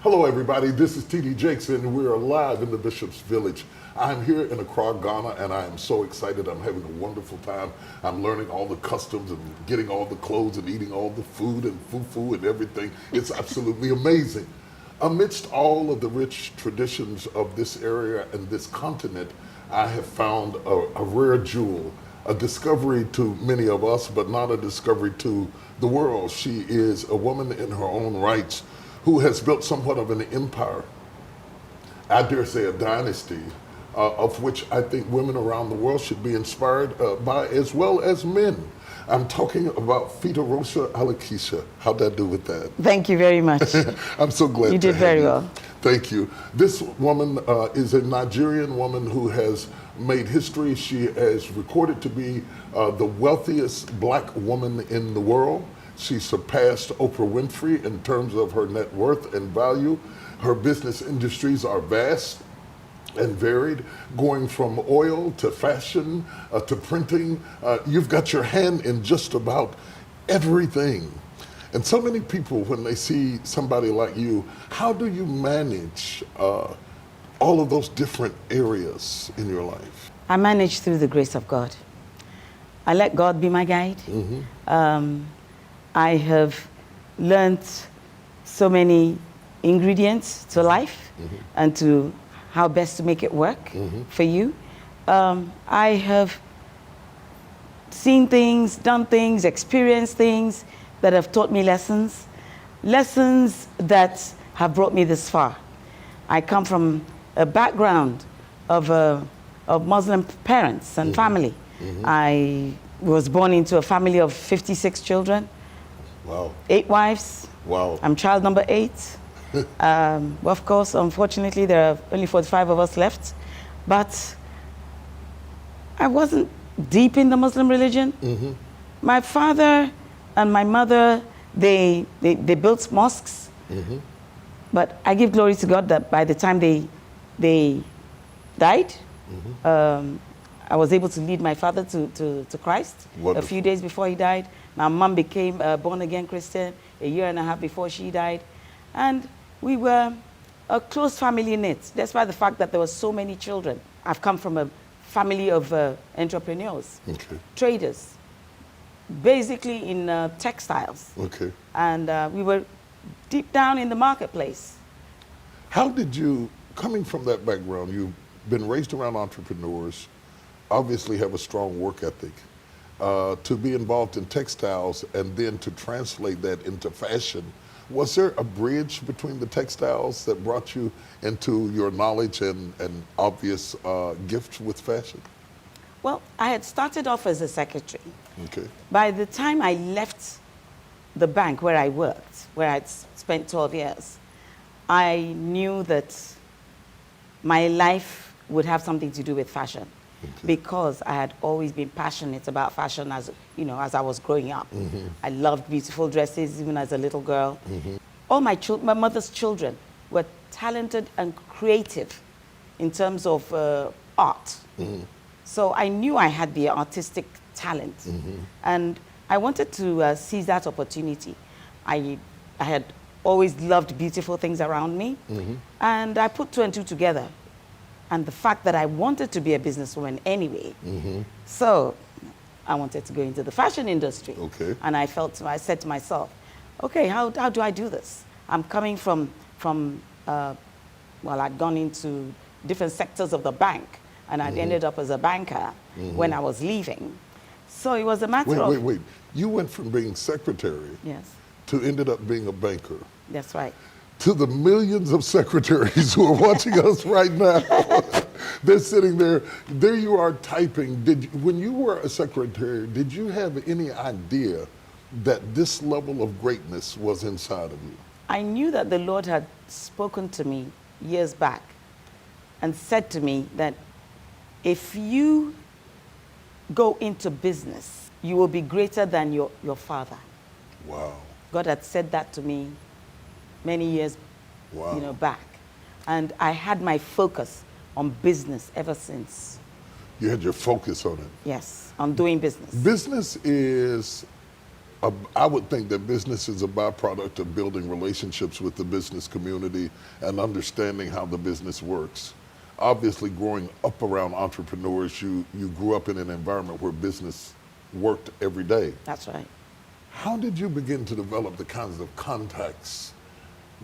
Hello everybody, this is T.D. Jakes and we are live in the Bishop's Village. I'm here in Accra, Ghana, and I am so excited. I'm having a wonderful time. I'm learning all the customs and getting all the clothes and eating all the food and fufu and everything. It's absolutely amazing. Amidst all of the rich traditions of this area and this continent, I have found a rare jewel, a discovery to many of us, but not a discovery to the world. She is a woman in her own rights who has built somewhat of an empire, I dare say a dynasty, of which I think women around the world should be inspired by, as well as men. I'm talking about Folorunso Alakija. How'd that do with that? Thank you very much. I'm so glad you did very well. Thank you. This woman is a Nigerian woman who has made history. She is recorded to be the wealthiest black woman in the world. She surpassed Oprah Winfrey in terms of her net worth and value. Her business industries are vast and varied, going from oil to fashion to printing. You've got your hand in just about everything. And so many people, when they see somebody like you, how do you manage all of those different areas in your life? I manage through the grace of God. I let God be my guide. I have learned so many ingredients to life and to how best to make it work for you. I have seen things, done things, experienced things that have taught me lessons that have brought me this far. I come from a background of Muslim parents and family. I was born into a family of 56 children. Wow. 8 wives. Wow. I'm child number 8. Well, of course, unfortunately, there are only 45 of us left. But I wasn't deep in the Muslim religion. My father and my mother, they built mosques. But I give glory to God that by the time they died, I was able to lead my father to Christ. Wonderful. A few days before he died. My mom became a born-again Christian a year and a half before she died. And we were a close family knit, despite the fact that there were so many children. I've come from a family of entrepreneurs, traders, basically in textiles. And we were deep down in the marketplace. How did you, coming from that background, you've been raised around entrepreneurs, obviously have a strong work ethic, to be involved in textiles and then to translate that into fashion. Was there a bridge between the textiles that brought you into your knowledge and obvious gift with fashion? Well, I had started off as a secretary. By the time I left the bank where I worked, where I'd spent 12 years, I knew that my life would have something to do with fashion. Because I had always been passionate about fashion as I was growing up. I loved beautiful dresses even as a little girl. All my mother's children were talented and creative in terms of art. So I knew I had the artistic talent. And I wanted to seize that opportunity. I had always loved beautiful things around me. And I put 2 and 2 together. And the fact that I wanted to be a businesswoman anyway. So I wanted to go into the fashion industry. And I said to myself, okay, how do I do this? I'm coming from well, I'd gone into different sectors of the bank, and I'd ended up as a banker when I was leaving. So it was a matter of... Wait. You went from being secretary to ended up being a banker. That's right. To the millions of secretaries who are watching us right now, they're sitting there. There you are typing. When you were a secretary, did you have any idea that this level of greatness was inside of you? I knew that the Lord had spoken to me years back and said to me that if you go into business, you will be greater than your father. Wow. God had said that to me many years back. And I had my focus on business ever since. You had your focus on it? Yes, on doing business. Business is I would think that business is a byproduct of building relationships with the business community and understanding how the business works. Obviously, growing up around entrepreneurs, you grew up in an environment where business worked every day. That's right. How did you begin to develop the kinds of contacts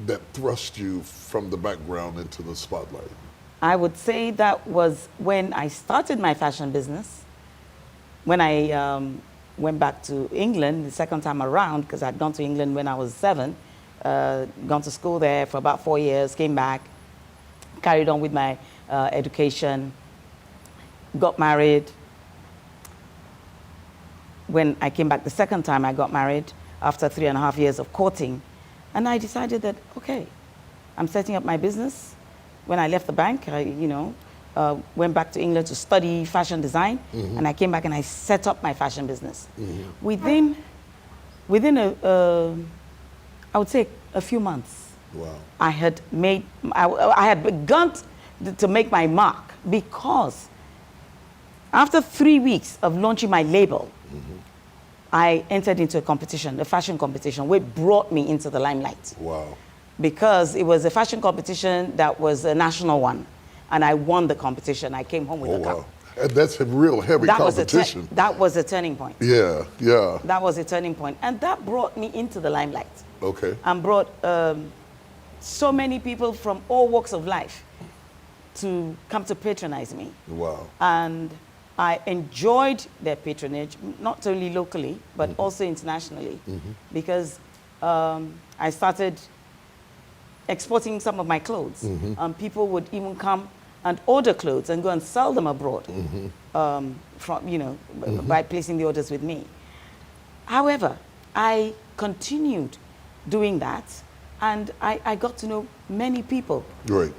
that thrust you from the background into the spotlight? I would say that was when I started my fashion business, when I went back to England the second time around, because I'd gone to England when I was 7, gone to school there for about 4 years, came back, carried on with my education, got married. When I came back the second time, I got married after 3.5 years of courting. And I decided that, okay, I'm setting up my business. When I left the bank, I, went back to England to study fashion design. And I came back and I set up my fashion business. Within I would say a few months, wow. I had begun to make my mark, because after 3 weeks of launching my label, I entered into a competition, a fashion competition, which brought me into the limelight. Wow. Because it was a fashion competition that was a national one, and I won the competition. I came home with a cup. Wow. And that's a real heavy competition. That was a turning point. Yeah, yeah. That was a turning point. And that brought me into the limelight. Okay. And brought so many people from all walks of life to come to patronize me. Wow. And I enjoyed their patronage, not only locally, but also internationally, because I started exporting some of my clothes. People would even come and order clothes and go and sell them abroad, by placing the orders with me. However, I continued doing that, and I got to know many people. Great.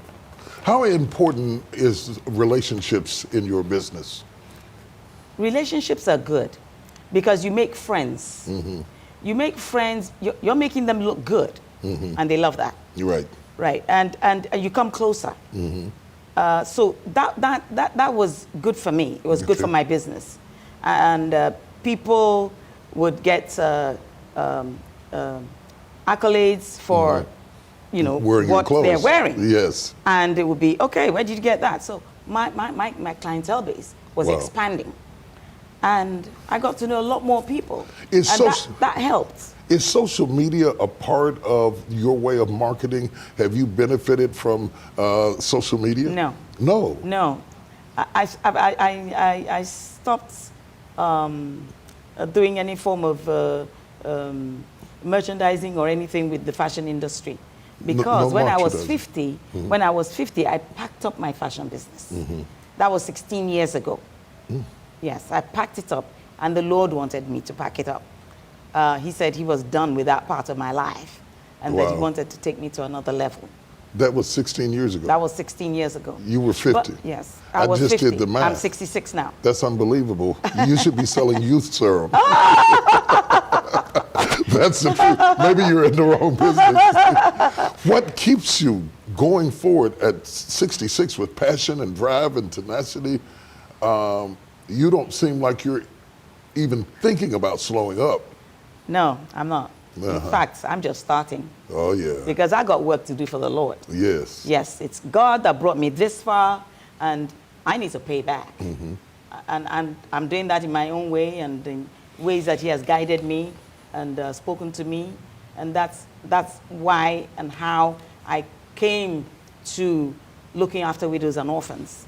How important is relationships in your business? Relationships are good because you make friends. You make friends, you're making them look good, and they love that. You're right. Right, and you come closer. So that was good for me. It was good for my business. And people would get accolades for, wearing what they're wearing. Yes. And it would be, okay, where did you get that? So my clientele base was expanding. And I got to know a lot more people. That helped. Is social media a part of your way of marketing? Have you benefited from social media? No. No? No. I stopped doing any form of merchandising or anything with the fashion industry. Because when I was 50, I packed up my fashion business. That was 16 years ago. Yes, I packed it up, and the Lord wanted me to pack it up. He said he was done with that part of my life, and that he wanted to take me to another level. That was 16 years ago? That was 16 years ago. You were 50? But, yes, I was 50. just did the math. I'm 66 now. That's unbelievable. You should be selling youth serum. That's the truth. Maybe you're in the wrong business. What keeps you going forward at 66 with passion and drive and tenacity? You don't seem like you're even thinking about slowing up. No, I'm not. In fact, I'm just starting. Oh, yeah. Because I got work to do for the Lord. Yes. Yes, it's God that brought me this far, and I need to pay back. And I'm doing that in my own way and in ways that He has guided me and spoken to me. And that's why and how I came to looking after widows and orphans.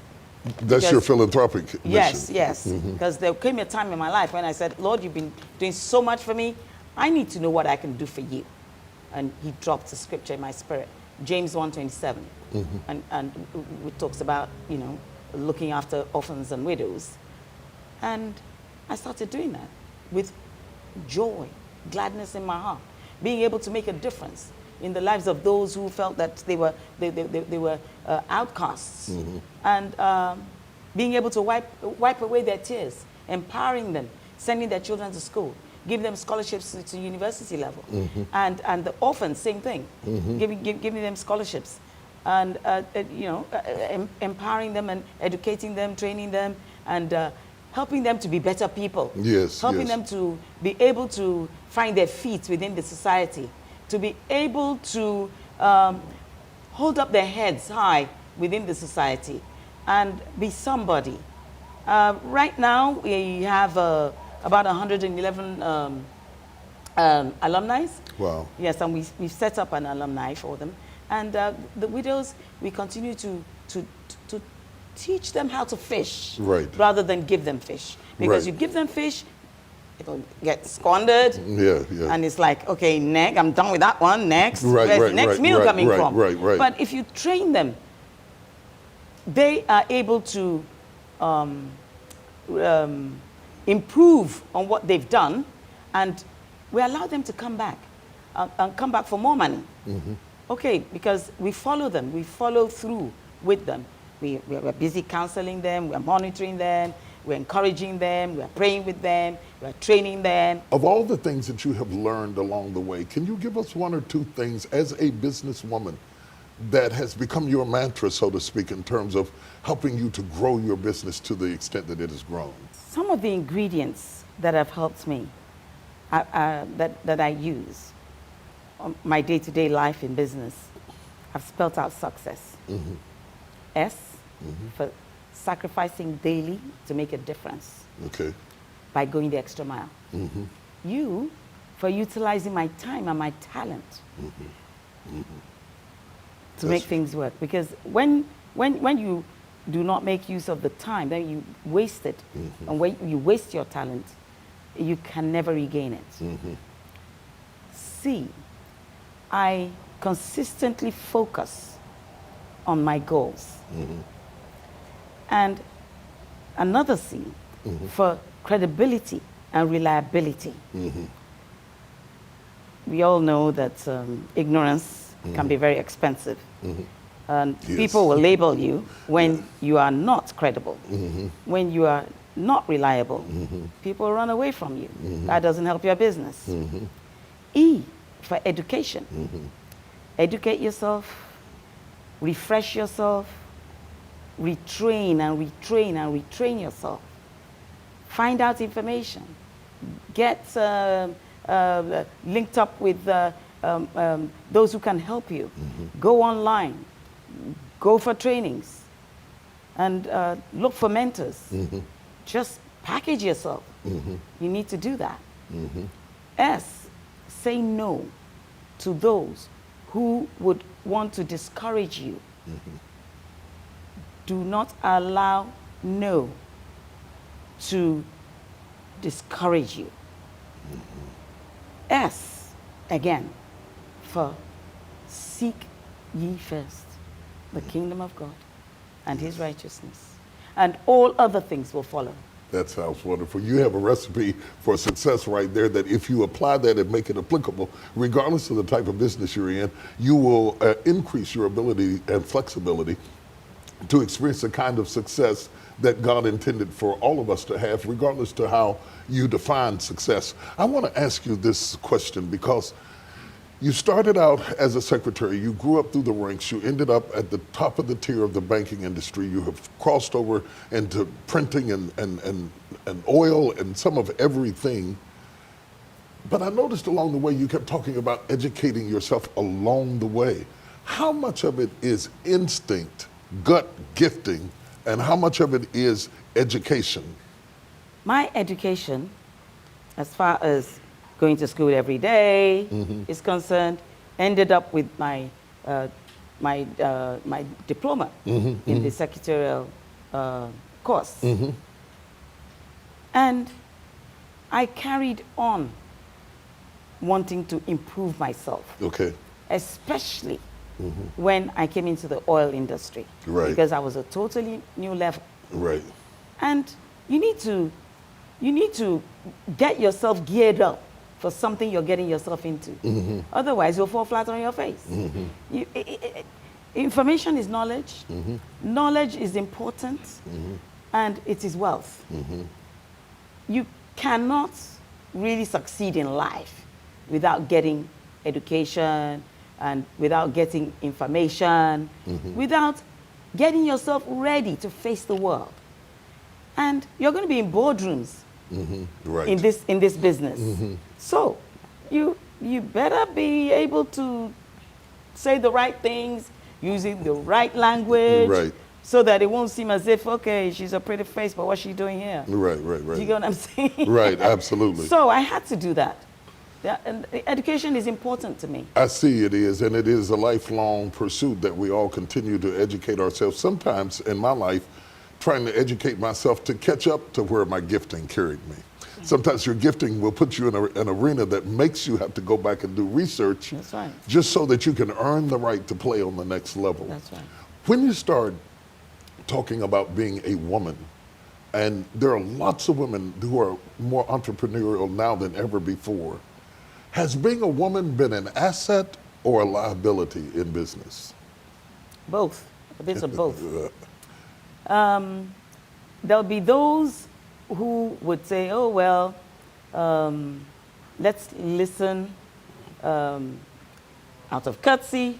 That's your philanthropic mission. Yes, yes. Because there came a time in my life when I said, Lord, you've been doing so much for me. I need to know what I can do for you. And He dropped a scripture in my spirit, James 1:27. And it talks about, looking after orphans and widows. And I started doing that with joy, gladness in my heart, being able to make a difference in the lives of those who felt that they were outcasts, and being able to wipe away their tears, empowering them, sending their children to school, giving them scholarships to university level, and the orphans, same thing, giving them scholarships, and empowering them and educating them, training them, and helping them to be better people. Yes, helping yes. them to be able to find their feet within the society, to be able to hold up their heads high within the society and be somebody. Right now, we have about 111 alumni. Wow. Yes, and we've set up an alumni for them. And the widows, we continue to teach them how to fish, right, rather than give them fish. Because right. you give them fish, it'll get squandered. Yeah, yeah. And it's like, okay, next, I'm done with that one, next. Right, Where's right, the next right, meal right, coming right, from? right, right. But if you train them, they are able to improve on what they've done, and we allow them to come back and come back for more money. Mm-hmm. Okay, because we follow them, we follow through with them. We're busy counseling them, we're monitoring them, we're encouraging them, we're praying with them, we're training them. Of all the things that you have learned along the way, can you give us one or two things as a businesswoman that has become your mantra, so to speak, in terms of helping you to grow your business to the extent that it has grown? Some of the ingredients that have helped me, that I use on my day-to-day life in business, I've spelt out success. Mm-hmm. S, for sacrificing daily to make a difference. Okay. By going the extra mile. Mm-hmm. U, for utilizing my time and my talent to make things work. Because when you do not make use of the time, then you waste it. And when you waste your talent, you can never regain it. C, I consistently focus on my goals. And another C, for credibility and reliability. We all know that ignorance can be very expensive. And yes. people will label you when you are not credible, when you are not reliable. People run away from you. That doesn't help your business. E, for education. Educate yourself, refresh yourself, retrain and retrain and retrain yourself. Find out information. Get linked up with those who can help you. Go online. Go for trainings. And look for mentors. Just package yourself. You need to do that. S, say no to those who would want to discourage you. Do not allow no to discourage you. S, again, for seek ye first the kingdom of God and his righteousness, and all other things will follow. That sounds wonderful. You have a recipe for success right there that if you apply that and make it applicable, regardless of the type of business you're in, you will increase your ability and flexibility to experience the kind of success that God intended for all of us to have, regardless to how you define success. I want to ask you this question because you started out as a secretary, you grew up through the ranks, you ended up at the top of the tier of the banking industry, you have crossed over into printing and oil and some of everything. But I noticed along the way you kept talking about educating yourself along the way. How much of it is instinct, gut gifting, and how much of it is education? My education, as far as going to school every day is concerned, ended up with my my diploma in the secretarial course. And I carried on wanting to improve myself. Okay. Especially when I came into the oil industry. Right. Because I was a totally new level. Right. And you need to get yourself geared up for something you're getting yourself into. Otherwise, you'll fall flat on your face. Information is knowledge. Knowledge is important, and it is wealth. You cannot really succeed in life without getting education and without getting information, without getting yourself ready to face the world. And you're going to be in boardrooms Right. in this business. So you better be able to say the right things, using the right language, Right. so that it won't seem as if, okay, she's a pretty face, but what's she doing here? Right. Do you get what I'm saying? Right, absolutely. So I had to do that. Yeah, and education is important to me. I see it is, and it is a lifelong pursuit that we all continue to educate ourselves. Sometimes in my life, trying to educate myself to catch up to where my gifting carried me. Sometimes your gifting will put you in an arena that makes you have to go back and do research. That's right. Just so that you can earn the right to play on the next level. That's right. When you start talking about being a woman, and there are lots of women who are more entrepreneurial now than ever before, has being a woman been an asset or a liability in business? Both. A bit of both. There'll be those who would say, oh, well, let's listen out of courtesy,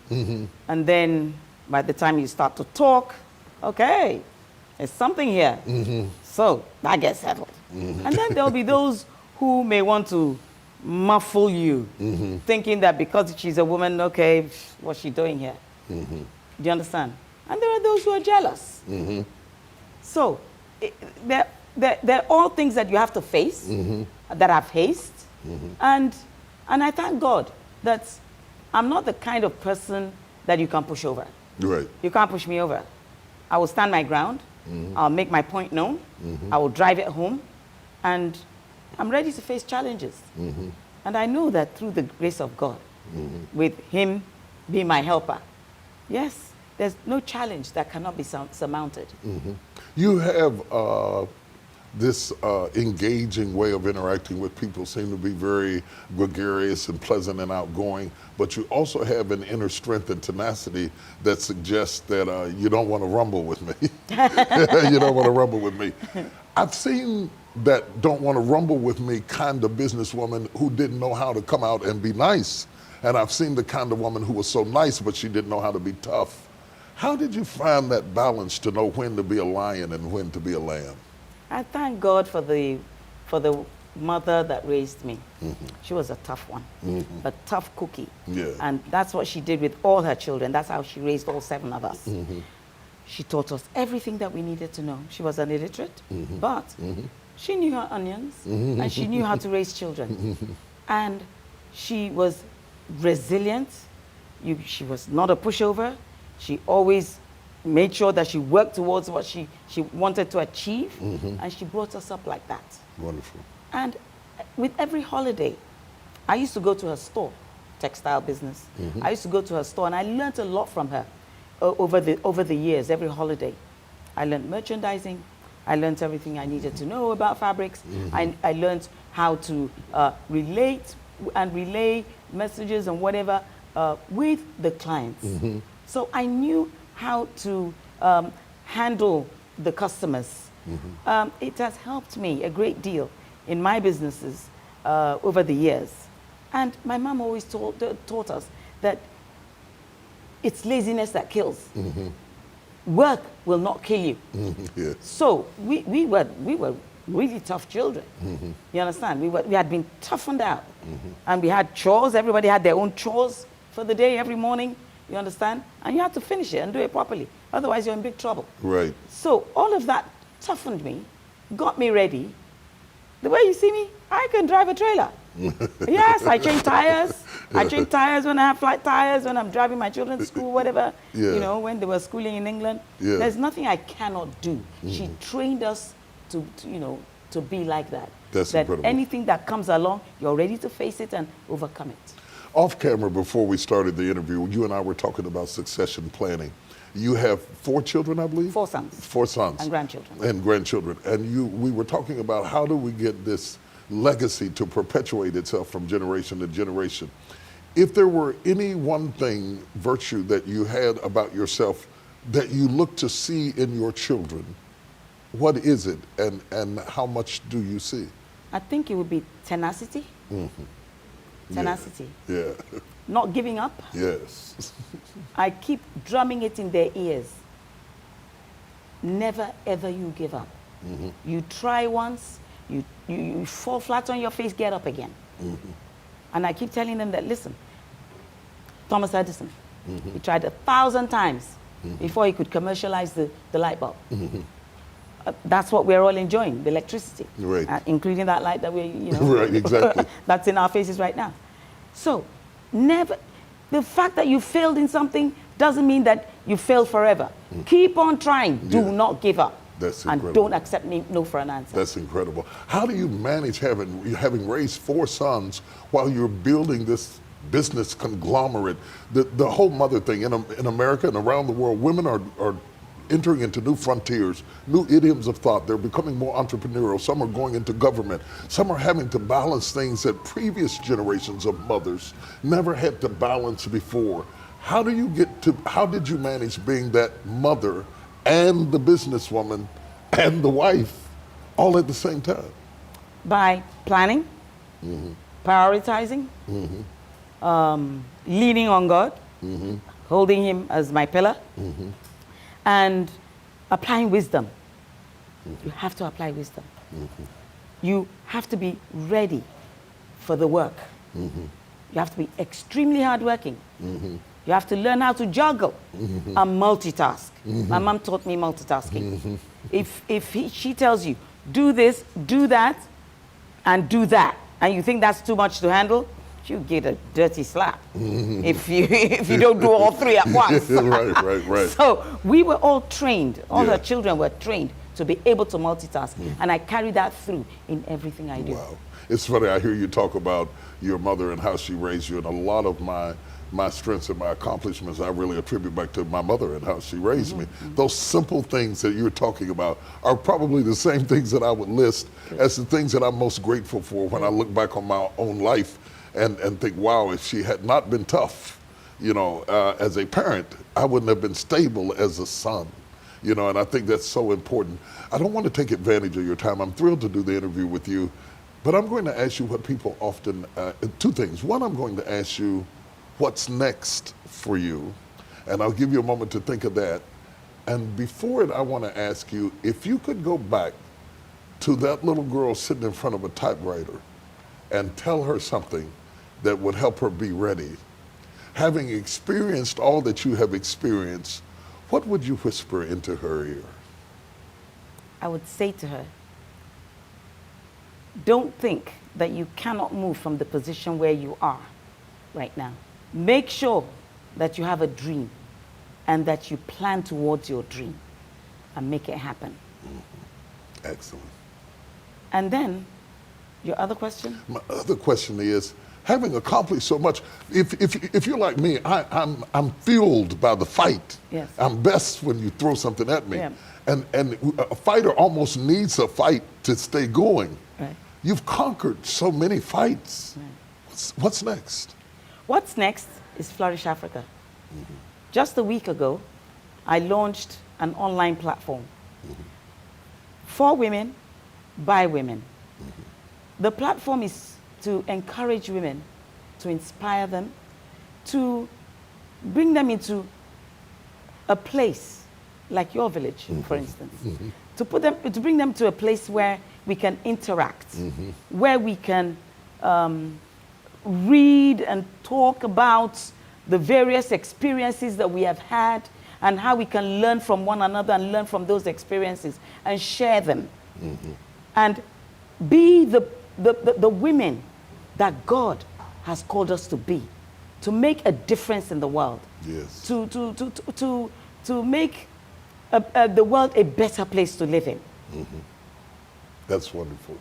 and then by the time you start to talk, okay, there's something here. So that gets settled. And then there'll be those who may want to muffle you, thinking that because she's a woman, okay, what's she doing here? Do you understand? And there are those who are jealous. So they're all things that you have to face, that I've faced. And I thank God that I'm not the kind of person that you can push over. Right. You can't push me over. I will stand my ground. I'll make my point known. I will drive it home. And I'm ready to face challenges. And I know that through the grace of God, with Him being my helper, yes, there's no challenge that cannot be surmounted. You have this engaging way of interacting with people, seem to be very gregarious and pleasant and outgoing, but you also have an inner strength and tenacity that suggests that you don't want to rumble with me. You don't want to rumble with me. I've seen that don't want to rumble with me kind of businesswoman who didn't know how to come out and be nice. And I've seen the kind of woman who was so nice, but she didn't know how to be tough. How did you find that balance to know when to be a lion and when to be a lamb? I thank God for the mother that raised me. She was a tough one, a tough cookie. Yeah. And that's what she did with all her children. That's how she raised all 7 of us. She taught us everything that we needed to know. She was an illiterate, but she knew her onions, and she knew how to raise children. And she was resilient. She was not a pushover. She always made sure that she worked towards what she wanted to achieve, and she brought us up like that. Wonderful. And with every holiday, I used to go to her store, textile business. I used to go to her store, and I learned a lot from her over the years, every holiday. I learned merchandising. I learned everything I needed to know about fabrics. I learned how to relate and relay messages and whatever with the clients. So I knew how to handle the customers. It has helped me a great deal in my businesses over the years. And my mom always taught us that it's laziness that kills. Work will not kill you. Yeah. So we were really tough children. You understand? We had been toughened out. And we had chores. Everybody had their own chores for the day every morning. You understand? And you had to finish it and do it properly. Otherwise, you're in big trouble. Right. So all of that toughened me, got me ready. The way you see me, I can drive a trailer. Yes, I change tires. I change tires when I have flight tires, when I'm driving my children to school, whatever. Yeah. You know, when they were schooling in England. Yeah. There's nothing I cannot do. She trained us to be like that. That's that incredible. anything that comes along, you're ready to face it and overcome it. Off camera, before we started the interview, you and I were talking about succession planning. You have 4 children, I believe? 4 sons. 4 sons. And grandchildren. And grandchildren. And we were talking about how do we get this legacy to perpetuate itself from generation to generation. If there were any one thing, virtue that you had about yourself that you look to see in your children, what is it and how much do you see? I think it would be tenacity. Tenacity. Yeah. Not giving up. Yes. I keep drumming it in their ears. Never, ever you give up. You try once, you fall flat on your face, get up again. And I keep telling them that, listen, Thomas Edison, he tried 1,000 times before he could commercialize the light bulb. That's what we're all enjoying, the electricity, right. Including that light that we're, right, exactly. that's in our faces right now. So, the fact that you failed in something doesn't mean that you failed forever. Keep on trying. Do not give up. That's incredible. And don't accept no for an answer. That's incredible. How do you manage having raised 4 sons while you're building this business conglomerate? The whole mother thing in America and around the world, women are entering into new frontiers, new idioms of thought. They're becoming more entrepreneurial. Some are going into government. Some are having to balance things that previous generations of mothers never had to balance before. How did you manage being that mother and the businesswoman and the wife all at the same time? By planning, prioritizing, leaning on God, holding Him as my pillar, and applying wisdom. You have to apply wisdom. You have to be ready for the work. You have to be extremely hardworking. You have to learn how to juggle and multitask. My mom taught me multitasking. She tells you, do this, do that, and do that, and you think that's too much to handle, you get a dirty slap if you don't do all 3 at once. Right. So we were all trained, all her children were trained to be able to multitask, and I carry that through in everything I do. Wow. It's funny, I hear you talk about your mother and how she raised you, and a lot of my strengths and my accomplishments I really attribute back to my mother and how she raised me. Those simple things that you're talking about are probably the same things that I would list as the things that I'm most grateful for when I look back on my own life and think, wow, if she had not been tough, as a parent, I wouldn't have been stable as a son. And I think that's so important. I don't want to take advantage of your time. I'm thrilled to do the interview with you, but I'm going to ask you what people often, 2 things. One, I'm going to ask you, what's next for you? And I'll give you a moment to think of that. And before it, I want to ask you, if you could go back to that little girl sitting in front of a typewriter and tell her something that would help her be ready, having experienced all that you have experienced, what would you whisper into her ear? I would say to her, don't think that you cannot move from the position where you are right now. Make sure that you have a dream and that you plan towards your dream and make it happen. Excellent. And then, your other question? My other question is, having accomplished so much, if you're like me, I'm fueled by the fight. Yes. I'm best when you throw something at me. Yeah. And a fighter almost needs a fight to stay going. Right. You've conquered so many fights. Right. What's next? What's next is Flourish Africa. Just a week ago, I launched an online platform for women, by women. The platform is to encourage women, to inspire them, to bring them into a place like your village, for instance, to bring them to a place where we can interact, where we can read and talk about the various experiences that we have had and how we can learn from one another and learn from those experiences and share them. And be the women that God has called us to be, to make a difference in the world. Yes. To make the world a better place to live in. That's wonderful.